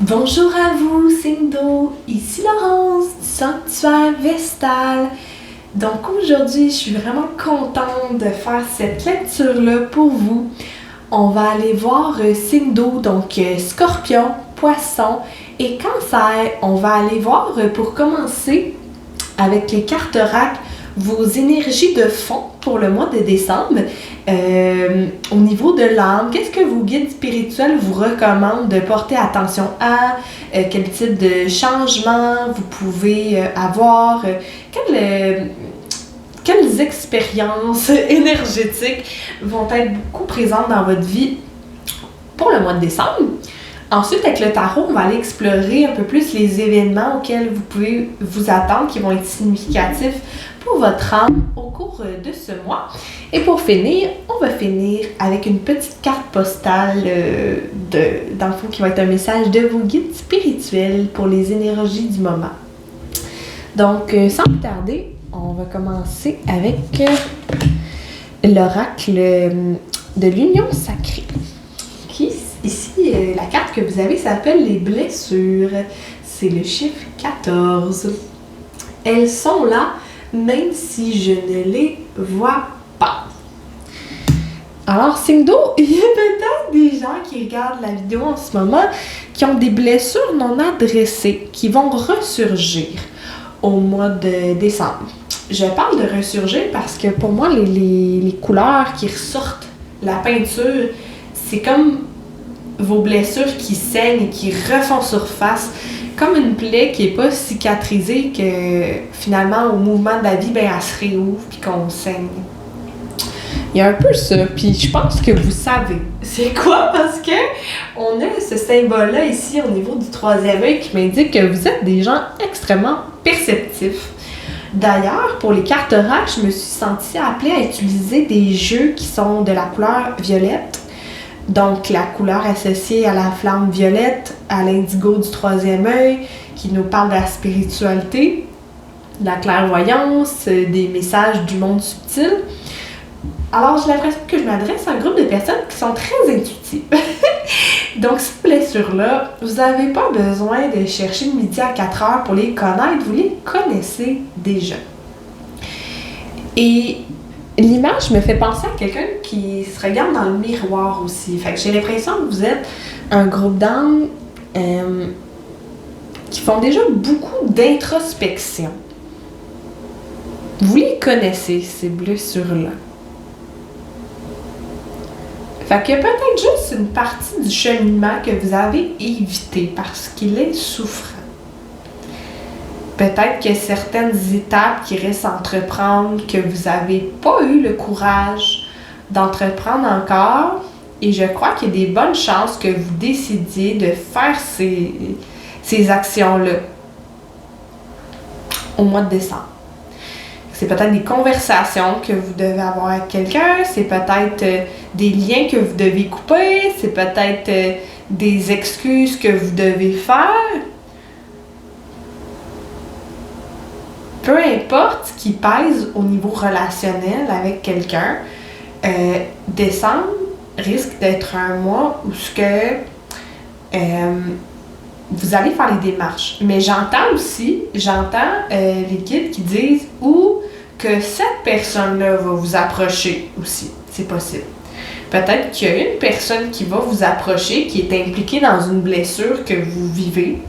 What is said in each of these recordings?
Bonjour à vous, signe d'eau, ici Laurence du Sanctuaire Vestal. Donc aujourd'hui, je suis vraiment contente de faire cette lecture-là pour vous. On va aller voir signe d'eau, donc Scorpion, Poisson et Cancer. On va aller voir pour commencer avec les cartes oracle vos énergies de fond pour le mois de décembre. Au niveau de l'âme, qu'est-ce que vos guides spirituels vous recommandent de porter attention à? Quel type de changement vous pouvez avoir? Quelles expériences énergétiques vont être beaucoup présentes dans votre vie pour le mois de décembre? Ensuite, avec le tarot, on va aller explorer un peu plus les événements auxquels vous pouvez vous attendre, qui vont être significatifs pour votre âme au cours de ce mois. Et pour finir, on va finir avec une petite carte postale dans le fond, qui va être un message de vos guides spirituels pour les énergies du moment. Donc, sans plus tarder, on va commencer avec l'oracle de l'union sacrée. Ici, la carte que vous avez s'appelle les blessures. C'est le chiffre 14. Elles sont là, même si je ne les vois pas. Alors, signe d'eau, il y a peut-être des gens qui regardent la vidéo en ce moment qui ont des blessures non adressées, qui vont ressurgir au mois de décembre. Je parle de ressurgir parce que pour moi, les couleurs qui ressortent, la peinture, c'est comme vos blessures qui saignent et qui refont surface, comme une plaie qui n'est pas cicatrisée, que finalement, au mouvement de la vie, elle se réouvre et qu'on saigne. Il y a un peu ça, puis je pense que vous savez c'est quoi, parce que on a ce symbole-là ici au niveau du troisième œil qui m'indique que vous êtes des gens extrêmement perceptifs. D'ailleurs, pour les cartes oracle, je me suis sentie appelée à utiliser des jeux qui sont de la couleur violette. Donc, la couleur associée à la flamme violette, à l'indigo du troisième œil, qui nous parle de la spiritualité, de la clairvoyance, des messages du monde subtil. Alors, j'ai l'impression que je m'adresse à un groupe de personnes qui sont très intuitives. Donc, ces blessures-là, vous n'avez pas besoin de chercher de midi à 4 heures pour les connaître, vous les connaissez déjà. Et l'image me fait penser à quelqu'un qui se regarde dans le miroir aussi. Fait que j'ai l'impression que vous êtes un groupe d'âmes qui font déjà beaucoup d'introspection. Vous les connaissez, ces blessures-là. Fait que peut-être juste une partie du cheminement que vous avez évité parce qu'il est souffrant. Peut-être qu'il y a certaines étapes qui restent à entreprendre que vous n'avez pas eu le courage d'entreprendre encore. Et je crois qu'il y a des bonnes chances que vous décidiez de faire ces actions-là au mois de décembre. C'est peut-être des conversations que vous devez avoir avec quelqu'un, c'est peut-être des liens que vous devez couper, c'est peut-être des excuses que vous devez faire. Peu importe ce qui pèse au niveau relationnel avec quelqu'un, décembre risque d'être un mois où vous allez faire les démarches. Mais j'entends les guides qui disent que cette personne-là va vous approcher aussi. C'est possible. Peut-être qu'il y a une personne qui va vous approcher, qui est impliquée dans une blessure que vous vivez,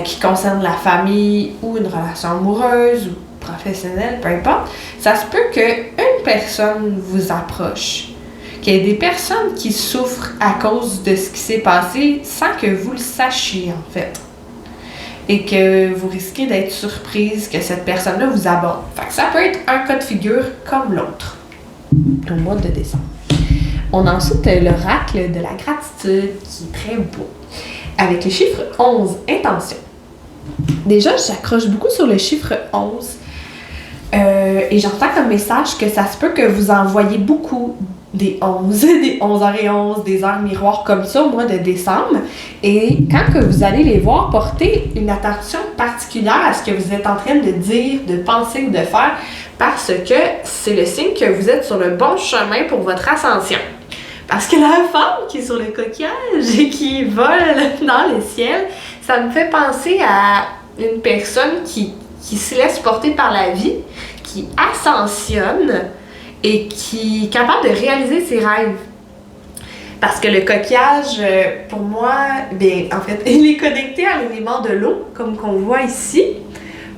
qui concerne la famille ou une relation amoureuse ou professionnelle, peu importe. Ça se peut qu'une personne vous approche, qu'il y ait des personnes qui souffrent à cause de ce qui s'est passé sans que vous le sachiez, en fait. Et que vous risquez d'être surprise que cette personne-là vous aborde. Fait que ça peut être un cas de figure comme l'autre au mois de décembre. On a ensuite l'oracle de la gratitude qui est très beau. Avec le chiffre 11, intention. Déjà, j'accroche beaucoup sur le chiffre 11 et j'entends comme message que ça se peut que vous envoyez beaucoup des 11, des 11h11, des heures miroirs comme ça au mois de décembre. Et quand que vous allez les voir, portez une attention particulière à ce que vous êtes en train de dire, de penser ou de faire, parce que c'est le signe que vous êtes sur le bon chemin pour votre ascension. Parce que la femme qui est sur le coquillage et qui vole dans le ciel, ça me fait penser à une personne qui se laisse porter par la vie, qui ascensionne et qui est capable de réaliser ses rêves. Parce que le coquillage, pour moi, bien, en fait, il est connecté à l'élément de l'eau, comme qu'on voit ici.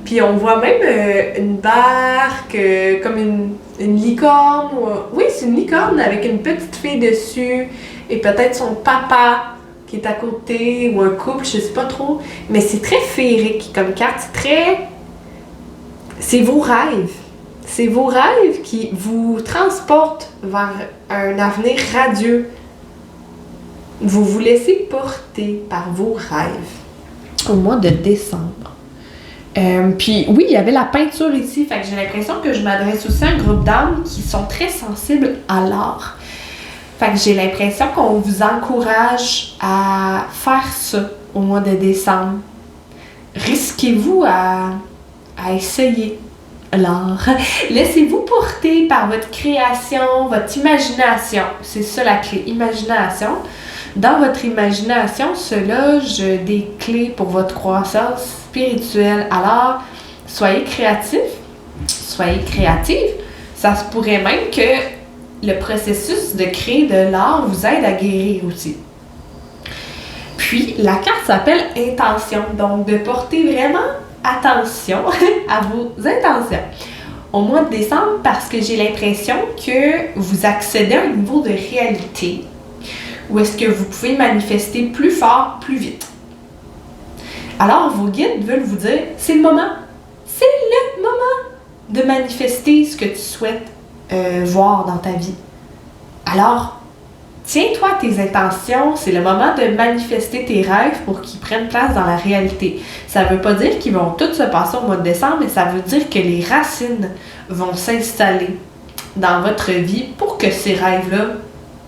Puis on voit même une barque, comme une licorne. Oui, c'est une licorne avec une petite fille dessus et peut-être son papa qui est à côté ou un couple, je sais pas trop. Mais c'est très féerique comme carte. C'est vos rêves. C'est vos rêves qui vous transportent vers un avenir radieux. Vous vous laissez porter par vos rêves au mois de décembre. Puis oui, il y avait la peinture ici, fait que j'ai l'impression que je m'adresse aussi à un groupe d'âmes qui sont très sensibles à l'art. Fait que j'ai l'impression qu'on vous encourage à faire ça au mois de décembre. Risquez-vous à essayer l'art. Laissez-vous porter par votre création, votre imagination. C'est ça la clé, imagination. Dans votre imagination se logent des clés pour votre croissance spirituelle. Alors, soyez créatifs, soyez créative. Ça se pourrait même que le processus de créer de l'art vous aide à guérir aussi. Puis, la carte s'appelle intention. Donc, de porter vraiment attention à vos intentions au mois de décembre parce que j'ai l'impression que vous accédez à un niveau de réalité où est-ce que vous pouvez manifester plus fort, plus vite. Alors, vos guides veulent vous dire, c'est le moment. C'est le moment de manifester ce que tu souhaites voir dans ta vie. Alors, tiens-toi à tes intentions, c'est le moment de manifester tes rêves pour qu'ils prennent place dans la réalité. Ça ne veut pas dire qu'ils vont tous se passer au mois de décembre, mais ça veut dire que les racines vont s'installer dans votre vie pour que ces rêves-là,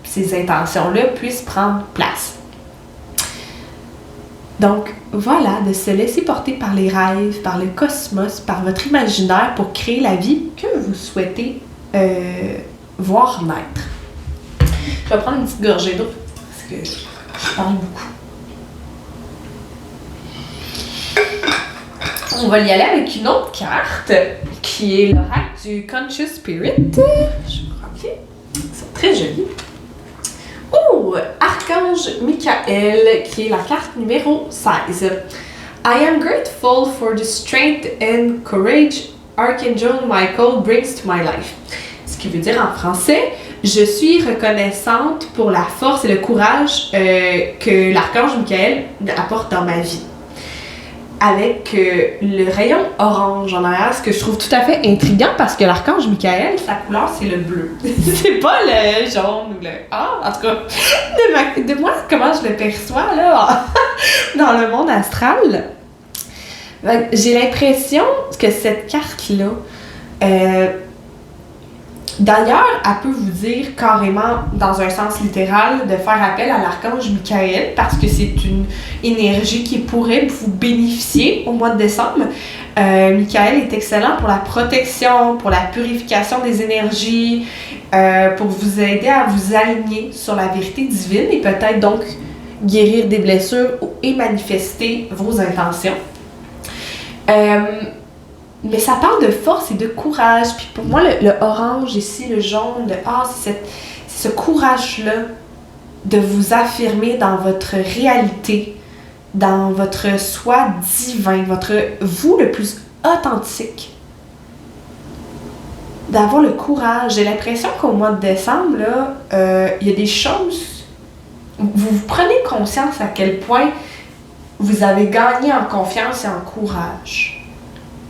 ces intentions-là puissent prendre place. Donc, voilà, de se laisser porter par les rêves, par le cosmos, par votre imaginaire pour créer la vie que vous souhaitez voir naître. Je vais prendre une petite gorgée d'eau parce que je parle beaucoup. On va y aller avec une autre carte qui est l'oracle du Conscious Spirit. Je vais me remplir. C'est très joli. Oh! Archange Michael, qui est la carte numéro 16. I am grateful for the strength and courage Archangel Michael brings to my life. Ce qui veut dire en français, je suis reconnaissante pour la force et le courage que l'archange Michael apporte dans ma vie. Avec le rayon orange en arrière, ce que je trouve tout à fait intriguant parce que l'archange Michael, sa couleur, c'est le bleu. C'est pas le jaune ou le... Ah, en tout cas, de moi, comment je le perçois, là, dans le monde astral. J'ai l'impression que cette carte-là, d'ailleurs, elle peut vous dire carrément, dans un sens littéral, de faire appel à l'archange Michael parce que c'est une énergie qui pourrait vous bénéficier au mois de décembre. Michael est excellent pour la protection, pour la purification des énergies, pour vous aider à vous aligner sur la vérité divine et peut-être donc guérir des blessures et manifester vos intentions. Mais ça parle de force et de courage. Puis pour moi, le orange ici, le jaune, c'est ce courage-là de vous affirmer dans votre réalité, dans votre soi divin, votre vous le plus authentique. D'avoir le courage. J'ai l'impression qu'au mois de décembre, là, il y a des choses... Vous prenez conscience à quel point vous avez gagné en confiance et en courage.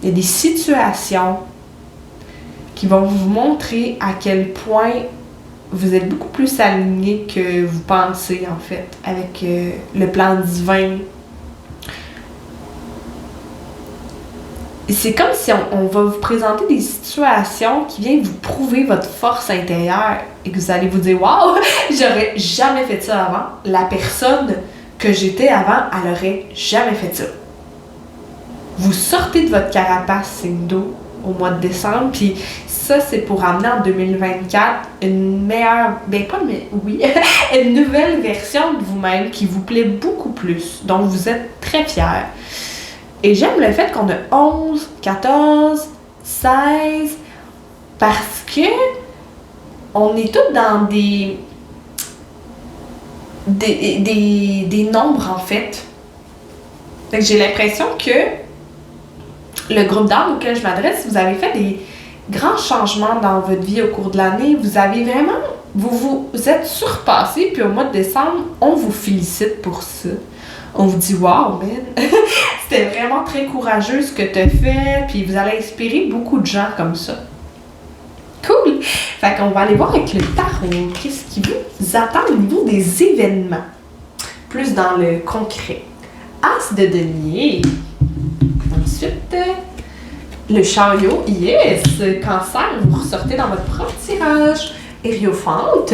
Il y a des situations qui vont vous montrer à quel point vous êtes beaucoup plus aligné que vous pensez, en fait, avec le plan divin. C'est comme si on va vous présenter des situations qui viennent vous prouver votre force intérieure et que vous allez vous dire « Wow, j'aurais jamais fait ça avant. La personne que j'étais avant, elle aurait jamais fait ça. » Vous sortez de votre carapace, signe d'eau, au mois de décembre, puis ça, c'est pour amener en 2024 une meilleure, ben pas mais oui, une nouvelle version de vous-même qui vous plaît beaucoup plus, dont vous êtes très fiers. Et j'aime le fait qu'on a 11, 14, 16, parce que on est tous dans des nombres, en fait. Fait que j'ai l'impression que le groupe d'âme auquel je m'adresse, vous avez fait des grands changements dans votre vie au cours de l'année. Vous avez vraiment... Vous êtes surpassé, puis au mois de décembre, on vous félicite pour ça. On vous dit « Wow, man! C'était vraiment très courageux ce que tu as fait, puis vous allez inspirer beaucoup de gens comme ça. » Cool! Fait qu'on va aller voir avec le tarot. Qu'est-ce qui vous attend au niveau des événements? Plus dans le concret. As de denier. Ensuite, le chariot. Yes! Cancer, vous ressortez dans votre propre tirage. Hérophante.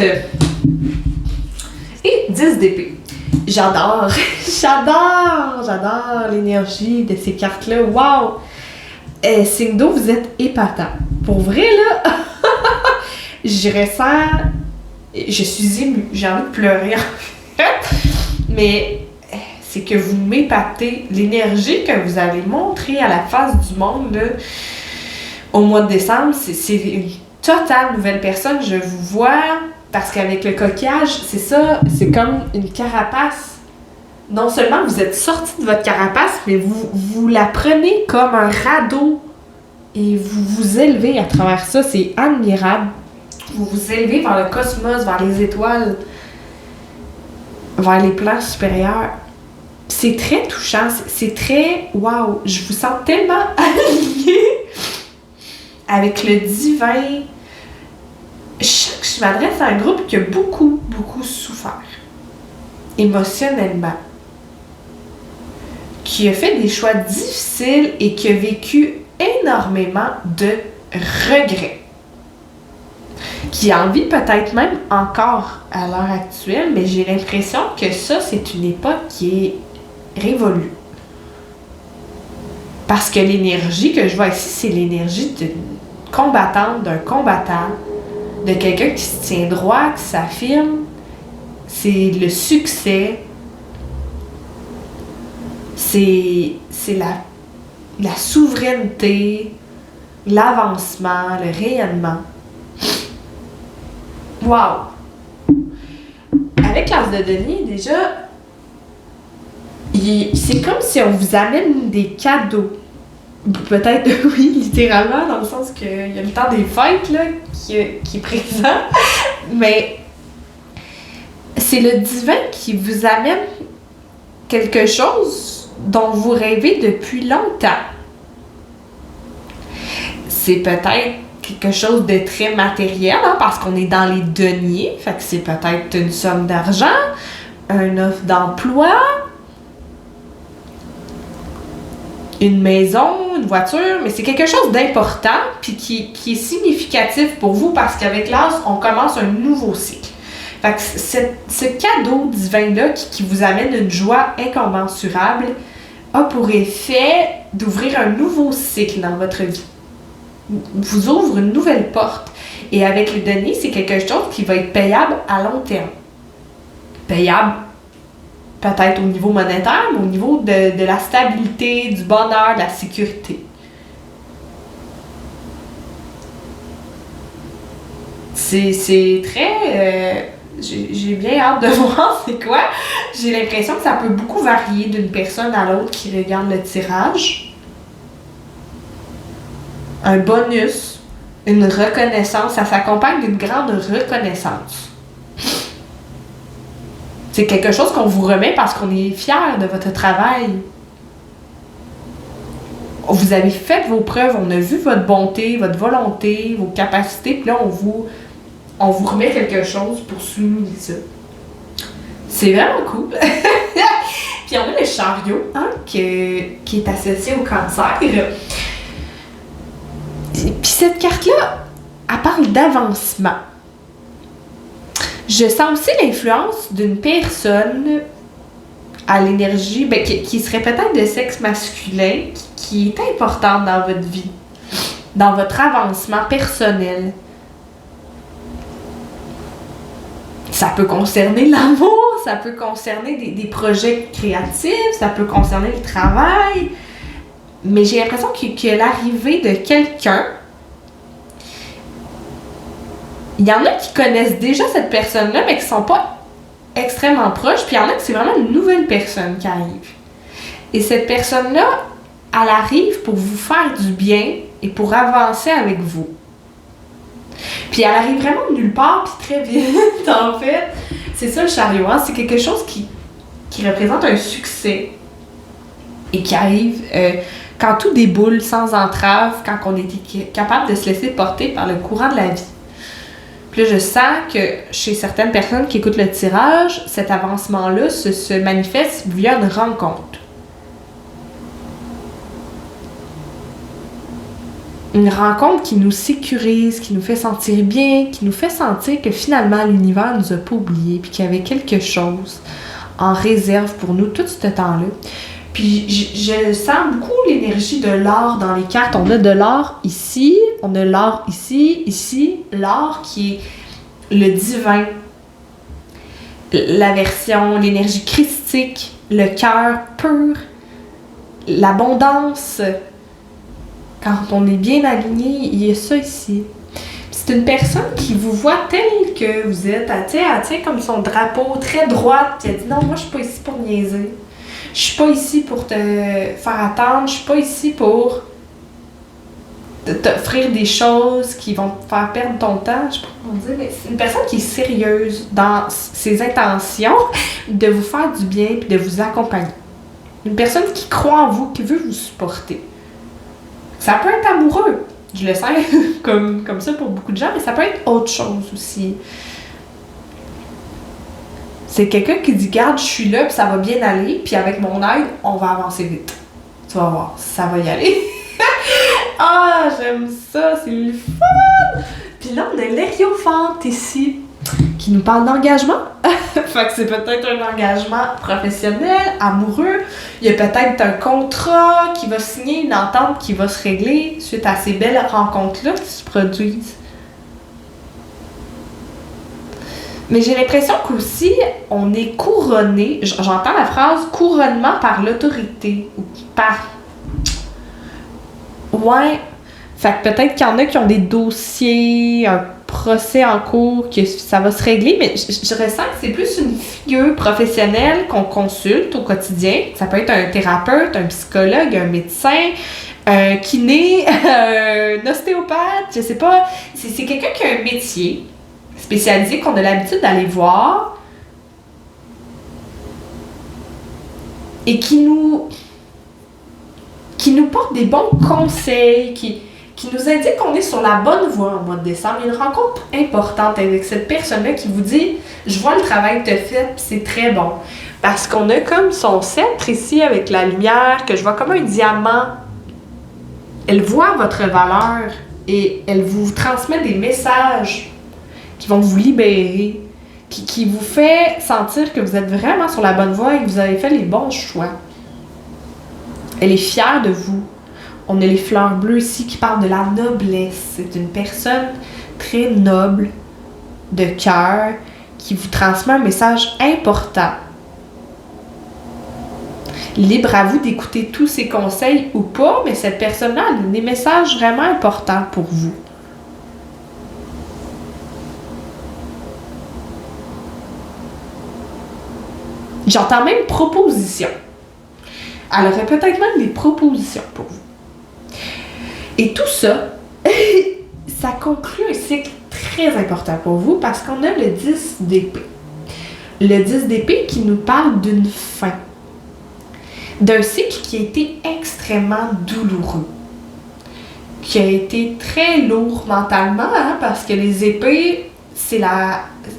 Et 10 d'épée. J'adore l'énergie de ces cartes-là. Wow! Signe d'eau, vous êtes épatant. Pour vrai, là, je ressens... Je suis émue. J'ai envie de pleurer, en fait. Mais c'est que vous m'épatez. L'énergie que vous allez montrer à la face du monde, là, au mois de décembre, c'est une totale nouvelle personne. Je vous vois, parce qu'avec le coquillage, c'est ça, c'est comme une carapace. Non seulement vous êtes sorti de votre carapace, mais vous la prenez comme un radeau et vous vous élevez à travers ça. C'est admirable. Vous vous élevez vers le cosmos, vers les étoiles, vers les plans supérieurs. C'est très touchant, c'est très... Wow! Je vous sens tellement alignée avec le divin. Je m'adresse à un groupe qui a beaucoup, beaucoup souffert émotionnellement, qui a fait des choix difficiles et qui a vécu énormément de regrets, qui en vit peut-être même encore à l'heure actuelle, mais j'ai l'impression que ça, c'est une époque qui est révolue. Parce que l'énergie que je vois ici, c'est l'énergie d'une combattante, d'un combattant, de quelqu'un qui se tient droit, qui s'affirme. C'est le succès. C'est la souveraineté, l'avancement, le rayonnement. Wow! Avec l'as de denier, déjà, c'est comme si on vous amène des cadeaux. Peut-être, oui, littéralement, dans le sens qu'il y a le temps des fêtes là, qui est présent. Mais c'est le divin qui vous amène quelque chose dont vous rêvez depuis longtemps. C'est peut-être quelque chose de très matériel, hein, parce qu'on est dans les deniers. Fait que c'est peut-être une somme d'argent, une offre d'emploi, une maison, une voiture, mais c'est quelque chose d'important puis qui est significatif pour vous parce qu'avec l'as, on commence un nouveau cycle. Fait que ce cadeau divin-là qui vous amène une joie incommensurable a pour effet d'ouvrir un nouveau cycle dans votre vie. Vous ouvre une nouvelle porte. Et avec le denier, c'est quelque chose qui va être payable à long terme. Payable peut-être au niveau monétaire, mais au niveau de la stabilité, du bonheur, de la sécurité. C'est très... j'ai bien hâte de voir c'est quoi. J'ai l'impression que ça peut beaucoup varier d'une personne à l'autre qui regarde le tirage. Un bonus, une reconnaissance, ça s'accompagne d'une grande reconnaissance. C'est quelque chose qu'on vous remet parce qu'on est fiers de votre travail. Vous avez fait vos preuves, on a vu votre bonté, votre volonté, vos capacités, puis là, on vous remet quelque chose pour souligner ça. C'est vraiment cool. Puis on a le chariot, hein, qui est associé au cancer. Puis cette carte-là, elle parle d'avancement. Je sens aussi l'influence d'une personne à l'énergie, qui serait peut-être de sexe masculin, qui est importante dans votre vie. dans votre avancement personnel. Ça peut concerner l'amour, ça peut concerner des projets créatifs, ça peut concerner le travail. Mais j'ai l'impression que l'arrivée de quelqu'un, il y en a qui connaissent déjà cette personne-là, mais qui sont pas extrêmement proches, puis il y en a qui c'est vraiment une nouvelle personne qui arrive. Et cette personne-là, elle arrive pour vous faire du bien et pour avancer avec vous. Puis elle arrive vraiment de nulle part, puis très vite, en fait. C'est ça le chariot, hein? C'est quelque chose qui représente un succès et qui arrive quand tout déboule sans entrave, quand on est capable de se laisser porter par le courant de la vie. Puis là, je sens que chez certaines personnes qui écoutent le tirage, cet avancement-là se manifeste via une rencontre. Une rencontre qui nous sécurise, qui nous fait sentir bien, qui nous fait sentir que finalement l'univers nous a pas oubliés, puis qu'il y avait quelque chose en réserve pour nous tout ce temps-là. Puis je sens beaucoup l'énergie de l'or dans les cartes. On a de l'or ici, on a l'or ici, l'or qui est le divin, la version, l'énergie christique, le cœur pur, l'abondance. Quand on est bien aligné, il y a ça ici. C'est une personne qui vous voit tel que vous êtes. Elle tient comme son drapeau très droite. Puis elle dit non, moi je suis pas ici pour niaiser. Je suis pas ici pour te faire attendre. Je suis pas ici pour t'offrir des choses qui vont te faire perdre ton temps. Je sais pas comment dire, mais c'est une personne qui est sérieuse dans ses intentions de vous faire du bien et de vous accompagner. Une personne qui croit en vous, qui veut vous supporter. Ça peut être amoureux, je le sens comme ça pour beaucoup de gens, mais ça peut être autre chose aussi. C'est quelqu'un qui dit « Garde, je suis là, puis ça va bien aller, puis avec mon aide, on va avancer vite. » Tu vas voir, ça va y aller. Ah, j'aime ça, c'est le fun! Puis là, on a l'Hierophante ici, qui nous parle d'engagement. Fait que c'est peut-être un engagement professionnel, amoureux. Il y a peut-être un contrat qui va signer, une entente qui va se régler suite à ces belles rencontres-là qui se produisent. Mais j'ai l'impression qu'aussi, on est couronné, j'entends la phrase « couronnement par l'autorité » ou par... Ouais, fait que peut-être qu'il y en a qui ont des dossiers, un procès en cours, que ça va se régler, mais je ressens que c'est plus une figure professionnelle qu'on consulte au quotidien. Ça peut être un thérapeute, un psychologue, un médecin, un kiné, un ostéopathe, je sais pas. C'est quelqu'un qui a un métier spécialisé qu'on a l'habitude d'aller voir et qui nous porte des bons conseils, qui nous indique qu'on est sur la bonne voie en mois de décembre. Il y a une rencontre importante avec cette personne-là qui vous dit « Je vois le travail que tu as fait, puis c'est très bon. » Parce qu'on a comme son sceptre ici avec la lumière, que je vois comme un diamant. Elle voit votre valeur et elle vous transmet des messages qui vont vous libérer, qui vous fait sentir que vous êtes vraiment sur la bonne voie et que vous avez fait les bons choix. Elle est fière de vous. On a les fleurs bleues ici qui parlent de la noblesse. C'est une personne très noble, de cœur, qui vous transmet un message important. Libre à vous d'écouter tous ses conseils ou pas, mais cette personne-là a des messages vraiment importants pour vous. J'entends même proposition. Elle aurait peut-être même des propositions pour vous. Et tout ça, ça conclut un cycle très important pour vous parce qu'on a le 10 d'épée. Le 10 d'épée qui nous parle d'une fin. D'un cycle qui a été extrêmement douloureux. Qui a été très lourd mentalement, hein, parce que les épées,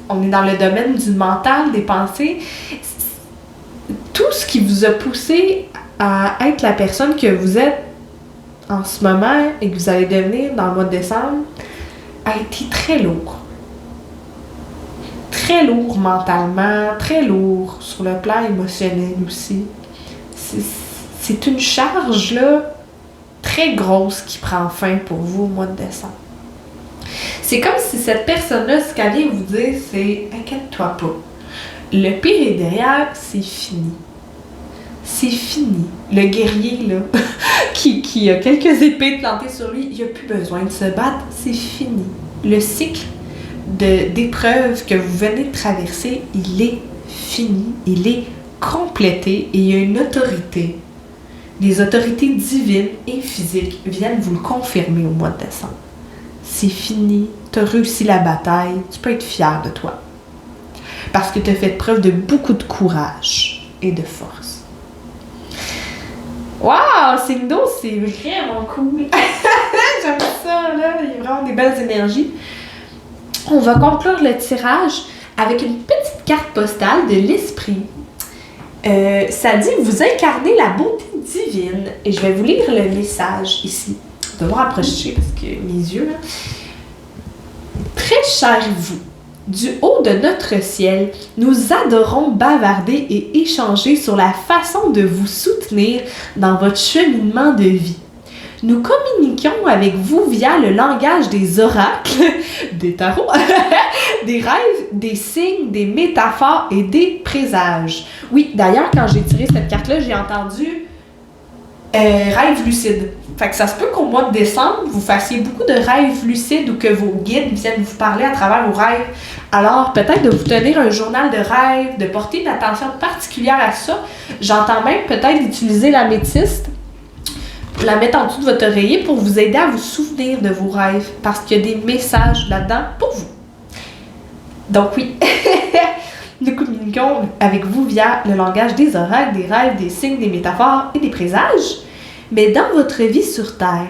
on est dans le domaine du mental, des pensées. Tout ce qui vous a poussé à être la personne que vous êtes en ce moment et que vous allez devenir dans le mois de décembre a été très lourd. Très lourd mentalement, très lourd sur le plan émotionnel aussi. C'est une charge là très grosse qui prend fin pour vous au mois de décembre. C'est comme si cette personne-là, ce qu'elle vient vous dire, c'est « Inquiète-toi pas. Le pire est derrière, c'est fini. » C'est fini. Le guerrier, là, qui a quelques épées plantées sur lui, il n'a plus besoin de se battre, c'est fini. Le cycle d'épreuves que vous venez de traverser, il est fini, il est complété et il y a une autorité. Les autorités divines et physiques viennent vous le confirmer au mois de décembre. C'est fini, tu as réussi la bataille, tu peux être fier de toi. Parce que tu as fait preuve de beaucoup de courage et de force. Wow, signe d'eau, c'est vraiment cool. J'aime ça, là, il y a vraiment des belles énergies. On va conclure le tirage avec une petite carte postale de l'esprit. Ça dit « Vous incarnez la beauté divine ». Et je vais vous lire le message ici. Je vais me rapprocher parce que mes yeux, là. Très cher vous, du haut de notre ciel, nous adorons bavarder et échanger sur la façon de vous soutenir dans votre cheminement de vie. Nous communiquons avec vous via le langage des oracles, des tarots, des rêves, des signes, des métaphores et des présages. Oui, d'ailleurs, quand j'ai tiré cette carte-là, j'ai entendu rêve lucide. Fait que ça se peut qu'au mois de décembre, vous fassiez beaucoup de rêves lucides ou que vos guides viennent vous parler à travers vos rêves. Alors, peut-être de vous tenir un journal de rêves, de porter une attention particulière à ça. J'entends même peut-être utiliser l'améthyste, la mettre en dessous de votre oreiller pour vous aider à vous souvenir de vos rêves, parce qu'il y a des messages là-dedans pour vous. Donc oui, nous communiquons avec vous via le langage des oracles, des rêves, des signes, des métaphores et des présages. Mais dans votre vie sur Terre,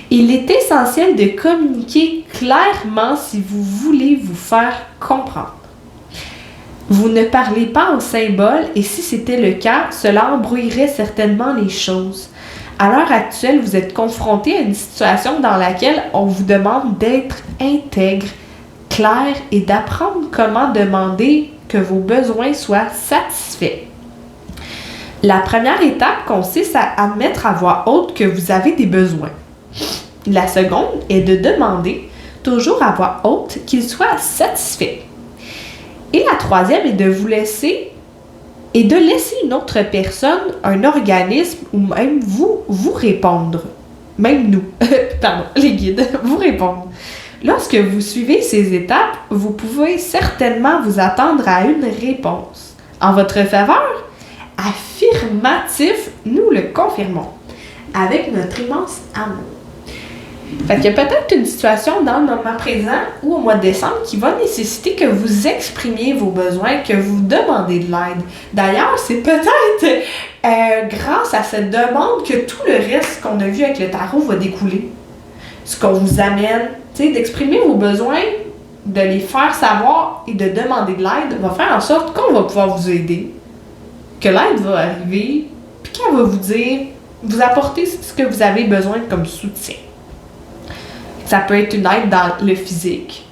il est essentiel de communiquer clairement si vous voulez vous faire comprendre. Vous ne parlez pas en symboles et si c'était le cas, cela embrouillerait certainement les choses. À l'heure actuelle, vous êtes confronté à une situation dans laquelle on vous demande d'être intègre, clair et d'apprendre comment demander que vos besoins soient satisfaits. La première étape consiste à admettre à voix haute que vous avez des besoins. La seconde est de demander, toujours à voix haute, qu'ils soient satisfaits. Et la troisième est de vous laisser et de laisser une autre personne, un organisme ou même vous répondre. Même nous, pardon, les guides, vous répondre. Lorsque vous suivez ces étapes, vous pouvez certainement vous attendre à une réponse. En votre faveur, affirmatif, nous le confirmons, avec notre immense amour. Fait qu'il y a peut-être une situation dans le moment présent ou au mois de décembre qui va nécessiter que vous exprimiez vos besoins, que vous demandez de l'aide. D'ailleurs, c'est peut-être grâce à cette demande que tout le reste qu'on a vu avec le tarot va découler. Ce qu'on vous amène, d'exprimer vos besoins, de les faire savoir et de demander de l'aide va faire en sorte qu'on va pouvoir vous aider, que l'aide va arriver, puis qu'elle va vous dire, vous apporter ce que vous avez besoin comme soutien. Ça peut être une aide dans le physique,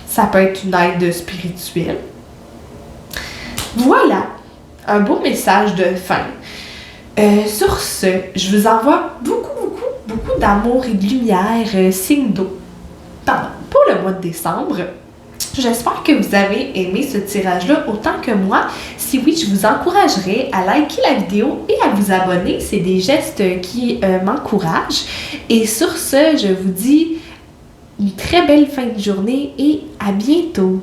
ça peut être une aide spirituelle. Voilà, un beau message de fin. Sur ce, je vous envoie beaucoup d'amour et de lumière, signe d'eau. Pardon, pour le mois de décembre. J'espère que vous avez aimé ce tirage-là autant que moi. Si oui, je vous encouragerais à liker la vidéo et à vous abonner. C'est des gestes qui m'encouragent. Et sur ce, je vous dis une très belle fin de journée et à bientôt.